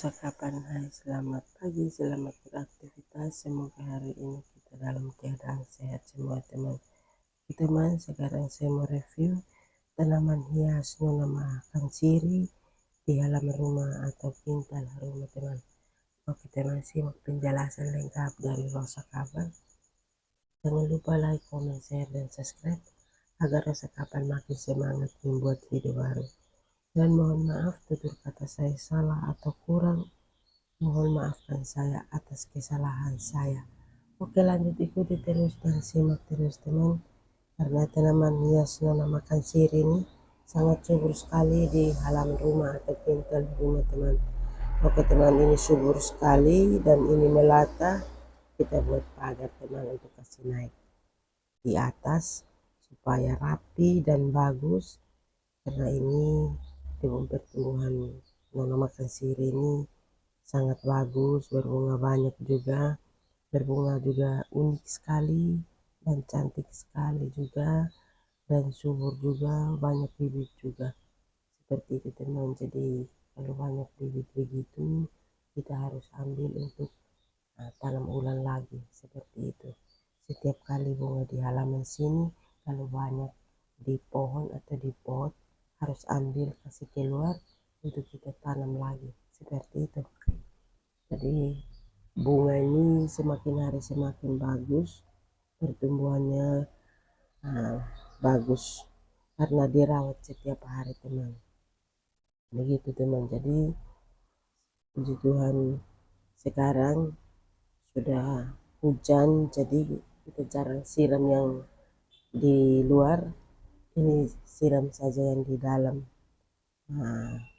Kapan? Hai, selamat pagi, selamat beraktivitas. Semoga hari ini kita dalam keadaan sehat semua teman. Sekarang saya mau review tanaman hias nama kansiri di halaman rumah atau pintal rumah teman. Oke teman, simak penjelasan lengkap dari Rosa Kapan. Jangan lupa like, comment, share, dan subscribe agar Rosa Kapan makin semangat membuat video baru. Dan mohon maaf tutur kata saya salah atau kurang. Mohon maafkan saya atas kesalahan saya. Oke, lanjut ikuti terus dan simak terus teman. Karena tanaman hias nama kansiri ini sangat subur sekali di halaman rumah atau pintal rumah teman. Oke teman, ini subur sekali dan ini melata. Kita buat pagar teman untuk kasih naik di atas supaya rapi dan bagus. Karena ini dengan pertumbuhan nama kansiri ini sangat bagus, berbunga banyak juga, berbunga juga unik sekali dan cantik sekali juga, dan subur juga, banyak bibit juga seperti itu teman. Jadi kalau banyak bibit begitu kita harus ambil untuk tanam ulang lagi seperti itu. Setiap kali bunga di halaman sini kalau banyak di pohon atau di pot harus ambil kasih keluar untuk kita tanam lagi seperti itu. Jadi bunga ini semakin hari semakin bagus, pertumbuhannya bagus karena dirawat setiap hari teman. Begitu teman. Jadi puji Tuhan sekarang sudah hujan, jadi kita jarang siram yang di luar, ini siram saja yang di dalam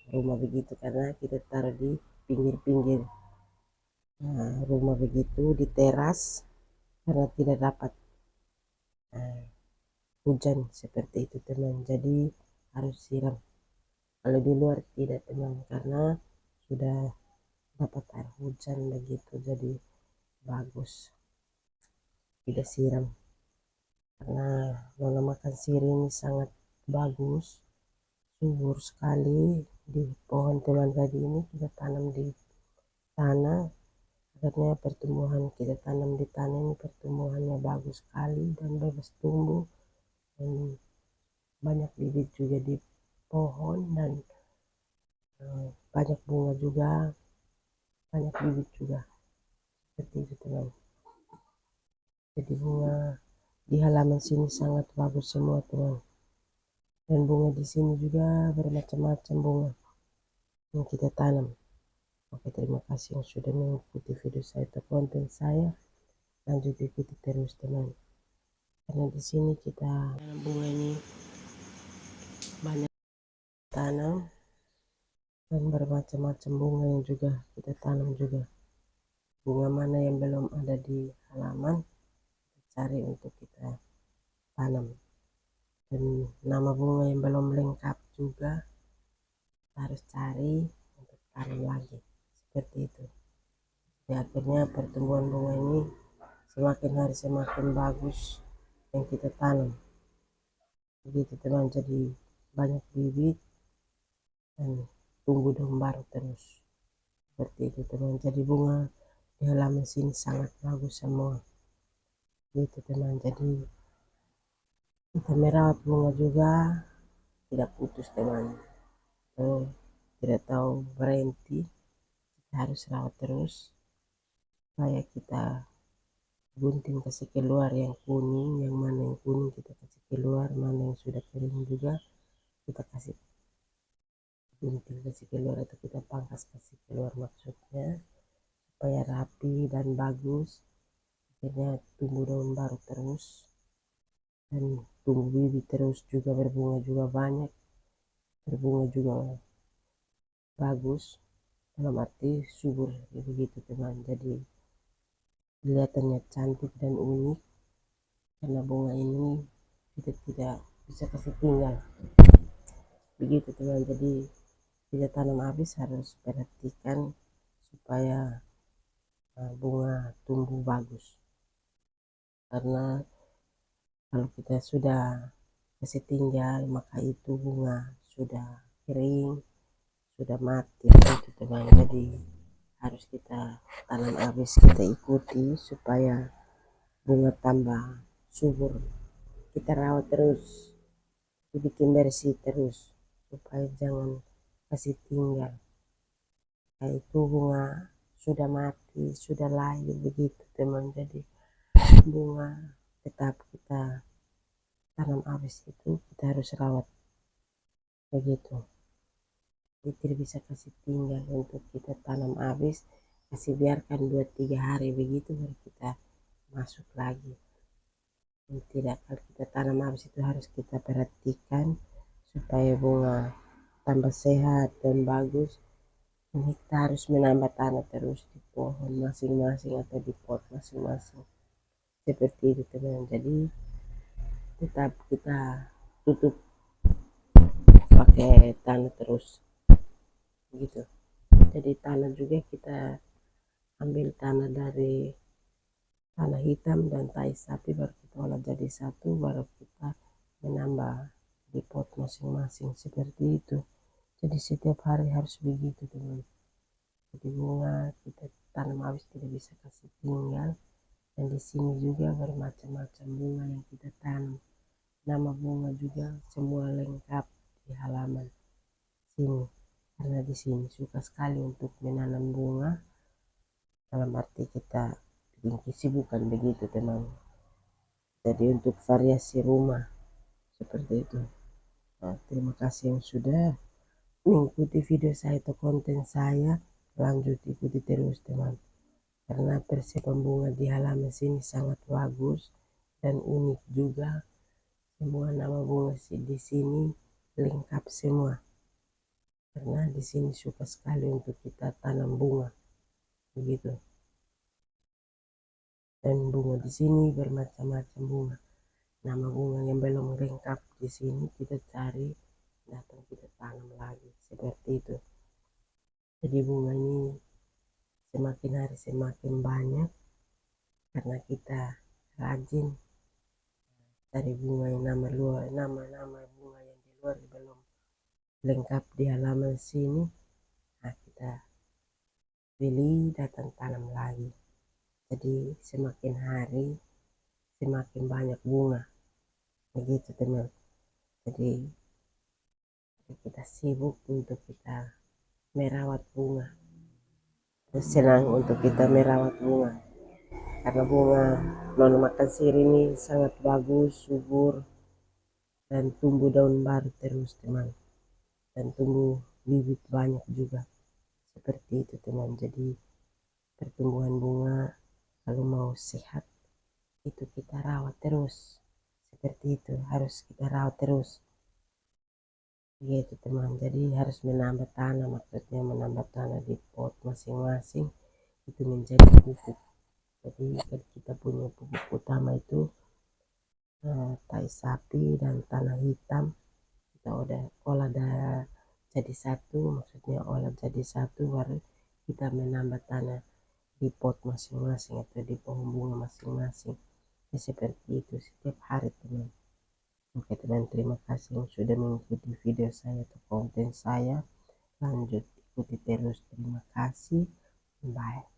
rumah begitu, karena kita taruh di pinggir-pinggir rumah begitu, di teras, karena tidak dapat hujan seperti itu teman. Jadi harus siram. Kalau di luar tidak teman, karena sudah dapat air hujan begitu, jadi bagus tidak siram. Karena nama kansiri ini sangat bagus, subur sekali di pohon teman. Tadi ini kita tanam di tanah, akhirnya pertumbuhan kita tanam di tanah ini pertumbuhannya bagus sekali dan bebas tumbuh, dan banyak bibit juga di pohon, dan banyak bunga juga, banyak bibit juga seperti itu teman. Jadi bunga di halaman sini sangat bagus semua teman, dan bunga di sini juga bermacam-macam bunga yang kita tanam. Oke, terima kasih yang sudah mengikuti video saya atau konten saya. Lanjut ikuti terus teman, karena di sini kita tanam bunga ini banyak tanam, dan bermacam-macam bunga yang juga kita tanam juga. Bunga mana yang belum ada di halaman kita cari untuk kita tanam, dan nama bunga yang belum lengkap juga kita harus cari untuk tanam lagi seperti itu. Jadi akhirnya pertumbuhan bunga ini semakin hari semakin bagus yang kita tanam begitu teman. Jadi banyak bibit dan tumbuh daun baru terus seperti itu teman. Jadi bunga di halaman sini sangat bagus semua gitu teman. Jadi kita merawat bunga juga tidak putus teman, tidak tahu berhenti, kita harus rawat terus supaya kita gunting kasih keluar yang kuning, yang mana yang kuning kita kasih keluar, mana yang sudah kering juga kita kasih gunting kasih keluar atau kita pangkas kasih keluar, maksudnya supaya rapi dan bagus. Akhirnya tumbuh daun baru terus dan tumbuh bibit terus juga, berbunga juga banyak, berbunga juga bagus, dalam arti subur begitu teman. Jadi kelihatannya cantik dan unik karena bunga ini kita tidak bisa kasih tinggal begitu teman. Jadi kita tanam habis harus perhatikan supaya bunga tumbuh bagus, karena kalau kita sudah kasih tinggal maka itu bunga sudah kering, sudah mati begitu teman. Jadi harus kita tanam habis, kita ikuti supaya bunga tambah subur. Kita rawat terus, dibikin bersih terus supaya jangan kasih tinggal. Itu bunga sudah mati, sudah layu begitu teman. Jadi bunga tetap kita tanam habis itu kita harus rawat begitu. Jadi tidak bisa kasih tinggal untuk kita tanam habis, kasih biarkan 2-3 hari begitu baru kita masuk lagi. Tidak, kalau kita tanam habis itu harus kita perhatikan supaya bunga tambah sehat dan bagus. Ini kita harus menambah tanah terus di pohon masing-masing atau di pot masing-masing seperti itu teman. Jadi tetap kita tutup pakai tanah terus gitu. Jadi tanah juga kita ambil tanah dari tanah hitam dan tai sapi baru kita olah jadi satu, baru kita menambah di pot masing-masing seperti itu. Jadi setiap hari harus begitu teman. Jadi bunga kita tanam habis tidak bisa kasih tinggal. Dan di sini juga bermacam-macam bunga yang kita tanam. Nama bunga juga semua lengkap di halaman sini. Karena di sini suka sekali untuk menanam bunga. Dalam arti kita bikin kesibukan begitu teman. Jadi untuk variasi rumah seperti itu. Nah, terima kasih yang sudah mengikuti video saya atau konten saya. Lanjut ikuti terus teman. Karena persiapan bunga di halaman sini sangat bagus dan unik juga. Semua nama bunga di sini lengkap semua. Karena di sini suka sekali untuk kita tanam bunga begitu. Dan bunga di sini bermacam-macam bunga. Nama bunga yang belum lengkap di sini kita cari, datang kita tanam lagi seperti itu. Jadi bunga ini semakin hari semakin banyak karena kita rajin dari bunga yang nama bunga yang di luar belum lengkap di halaman sini. Nah, kita pilih datang tanam lagi. Jadi semakin hari semakin banyak bunga begitu teman. Jadi kita sibuk untuk kita merawat bunga. Senang untuk kita merawat bunga karena bunga nona makassar ini sangat bagus, subur, dan tumbuh daun baru terus teman, dan tumbuh bibit banyak juga seperti itu teman. Jadi pertumbuhan bunga kalau mau sehat itu kita rawat terus seperti itu, harus kita rawat terus gitu teman. Jadi harus menambah tanah, maksudnya menambah tanah di pot masing-masing itu menjadi pupuk. Jadi kita punya pupuk utama itu tai sapi dan tanah hitam. Kita udah olah jadi satu, maksudnya olah jadi satu baru kita menambah tanah di pot masing-masing atau di pohon bunga masing-masing. Ya, seperti itu setiap hari teman. Oke teman, terima kasih yang sudah mengikuti video saya atau konten saya. Lanjut ikuti terus, terima kasih, bye.